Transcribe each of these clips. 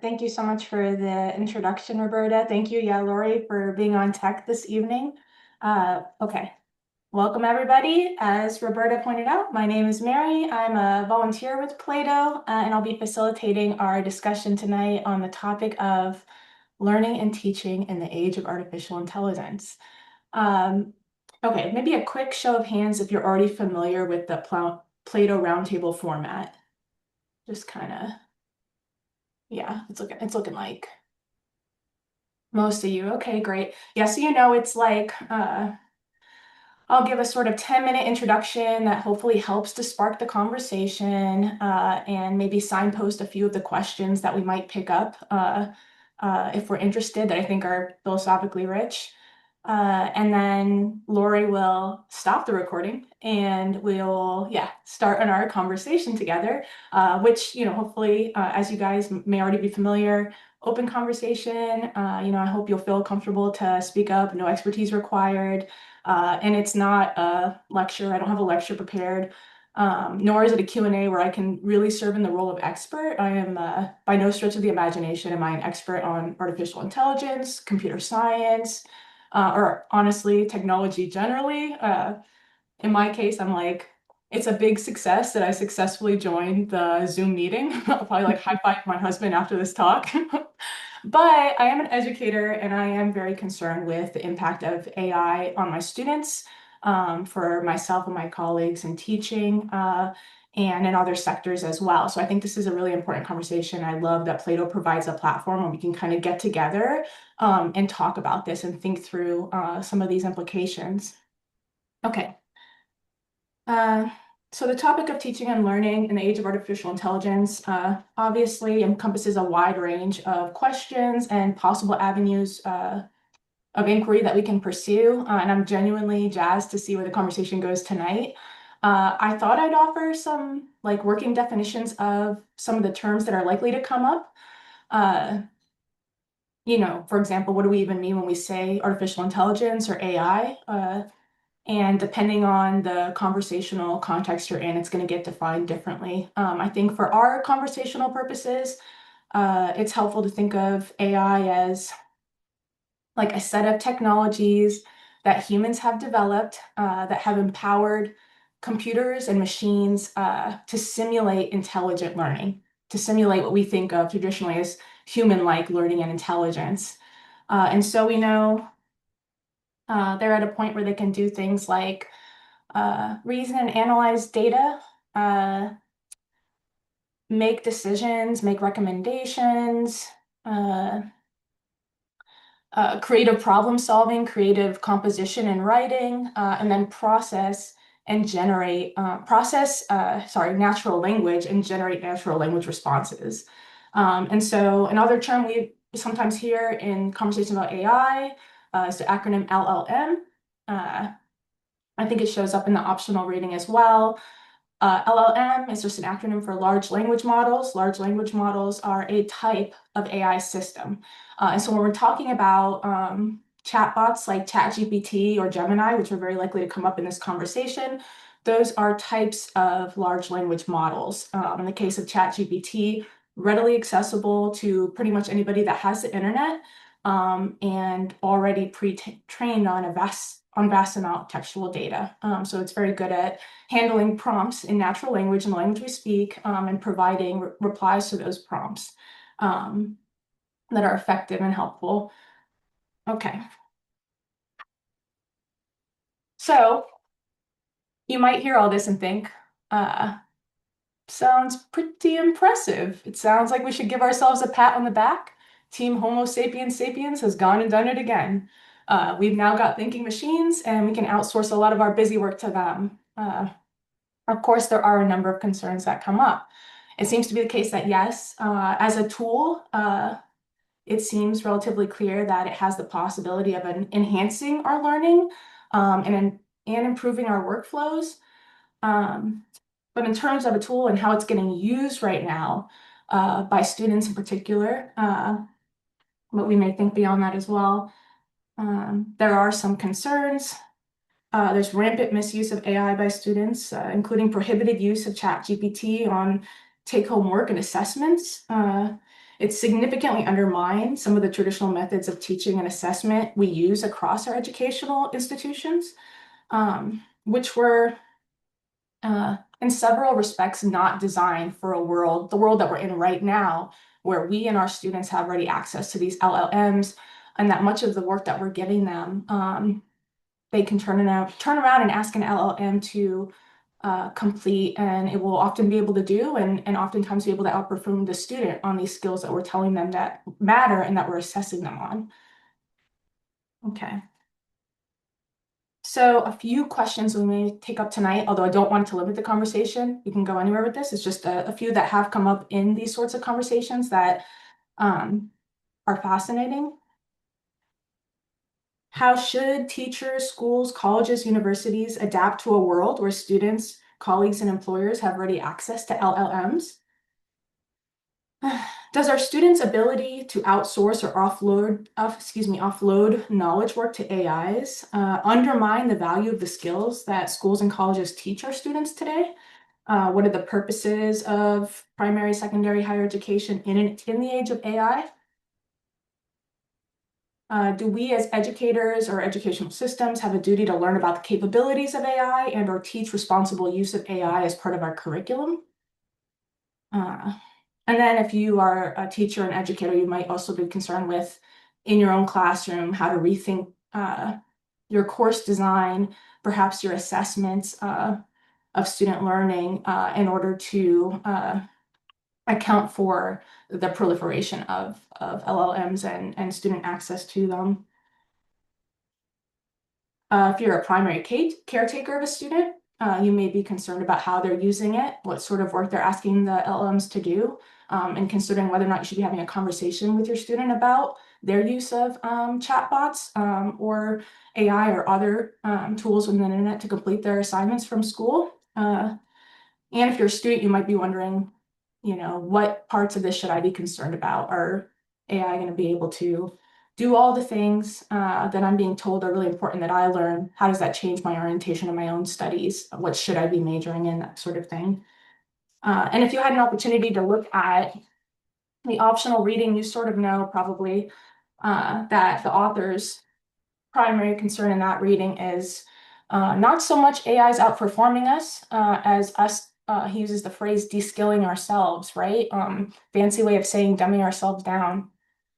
Thank you so much for the introduction, Roberta. Thank you, Lori, for being on tech this evening. Okay, welcome everybody. As Roberta pointed out, my name is Mary. I'm a volunteer with PLATO, and I'll be facilitating our discussion tonight on the topic of learning and teaching in the age of artificial intelligence. Um, okay, maybe a quick show of hands if you're already familiar with the PLATO Roundtable format. Just kind of, yeah, it's looking like most of you. Okay, great. Yeah, so it's like I'll give a sort of 10-minute introduction that hopefully helps to spark the conversation and maybe signpost a few of the questions that we might pick up if we're interested that I think are philosophically rich. And then Lori will stop the recording and we'll, start on our conversation together, which, hopefully, as you guys may already be familiar, open conversation. I hope you'll feel comfortable to speak up, no expertise required. And it's not a lecture. I don't have a lecture prepared, nor is it a Q&A where I can really serve in the role of expert. I am, by no stretch of the imagination, am I an expert on artificial intelligence, computer science, or honestly, technology generally. In my case, I'm like, it's a big success that I successfully joined the Zoom meeting. I'll probably like high five my husband after this talk. But I am an educator and I am very concerned with the impact of AI on my students, for myself and my colleagues in teaching, and in other sectors as well. So I think this is a really important conversation. I love that PLATO provides a platform where we can kind of get together and talk about this and think through some of these implications. Okay. Uh, so the topic of teaching and learning in the age of artificial intelligence obviously encompasses a wide range of questions and possible avenues of inquiry that we can pursue. And I'm genuinely jazzed to see where the conversation goes tonight. I thought I'd offer some like working definitions of some of the terms that are likely to come up. Uh, for example, what do we even mean when we say artificial intelligence or AI? And depending on the conversational context you're in, it's going to get defined differently. I think for our conversational purposes, it's helpful to think of AI as like a set of technologies that humans have developed that have empowered computers and machines to simulate intelligent learning, to simulate what we think of traditionally as human-like learning and intelligence. And so we know they're at a point where they can do things like reason and analyze data, uh, make decisions, make recommendations, uh, creative problem solving, creative composition and writing, and then natural language and generate natural language responses. And so another term we sometimes hear in conversations about AI is the acronym LLM. I think it shows up in the optional reading as well. LLM is just an acronym for large language models. Large language models are a type of AI system. And so when we're talking about chatbots like ChatGPT or Gemini, which are very likely to come up in this conversation, those are types of large language models. In the case of ChatGPT, readily accessible to pretty much anybody that has the internet, and already pre-trained on a vast amount of textual data. So it's very good at handling prompts in natural language and the language we speak, and providing replies to those prompts that are effective and helpful. Okay. So you might hear all this and think, sounds pretty impressive. It sounds like we should give ourselves a pat on the back. Team Homo sapiens sapiens has gone and done it again. We've now got thinking machines and we can outsource a lot of our busy work to them. Of course, there are a number of concerns that come up. It seems to be the case that yes, as a tool, it seems relatively clear that it has the possibility of enhancing our learning and improving our workflows. But in terms of a tool and how it's getting used right now by students in particular, what we may think beyond that as well, there are some concerns. There's rampant misuse of AI by students, including prohibited use of ChatGPT on take-home work and assessments. It significantly undermines some of the traditional methods of teaching and assessment we use across our educational institutions, which were in several respects not designed for the world that we're in right now, where we and our students have ready access to these LLMs, and that much of the work that we're giving them, they can turn around and ask an LLM to complete, and it will often be able to do, and oftentimes be able to outperform the student on these skills that we're telling them that matter and that we're assessing them on. Okay. So a few questions we may take up tonight, although I don't want to limit the conversation. You can go anywhere with this. It's just a few that have come up in these sorts of conversations that are fascinating. How should teachers, schools, colleges, universities adapt to a world where students, colleagues, and employers have ready access to LLMs? Does our students' ability to outsource or offload knowledge work to AIs undermine the value of the skills that schools and colleges teach our students today? What are the purposes of primary, secondary, higher education in the age of AI? Do we as educators or educational systems have a duty to learn about the capabilities of AI and or teach responsible use of AI as part of our curriculum? And then if you are a teacher and educator, you might also be concerned with, in your own classroom, how to rethink your course design, perhaps your assessments of student learning in order to account for the proliferation of LLMs and student access to them. If you're a primary caretaker of a student, you may be concerned about how they're using it, what sort of work they're asking the LLMs to do, and considering whether or not you should be having a conversation with your student about their use of chatbots or AI or other tools within the internet to complete their assignments from school. And if you're a student, you might be wondering, what parts of this should I be concerned about? Are AI going to be able to do all the things that I'm being told are really important that I learn? How does that change my orientation of my own studies? What should I be majoring in? That sort of thing. And if you had an opportunity to look at the optional reading, you sort of know probably that the author's primary concern in that reading is not so much AI's outperforming us as us. He uses the phrase de-skilling ourselves, right? Fancy way of saying dumbing ourselves down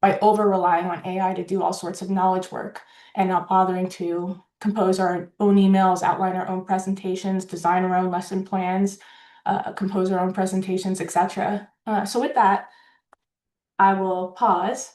by over relying on AI to do all sorts of knowledge work and not bothering to compose our own emails, outline our own presentations, design our own lesson plans, compose our own presentations, etc. So with that, I will pause.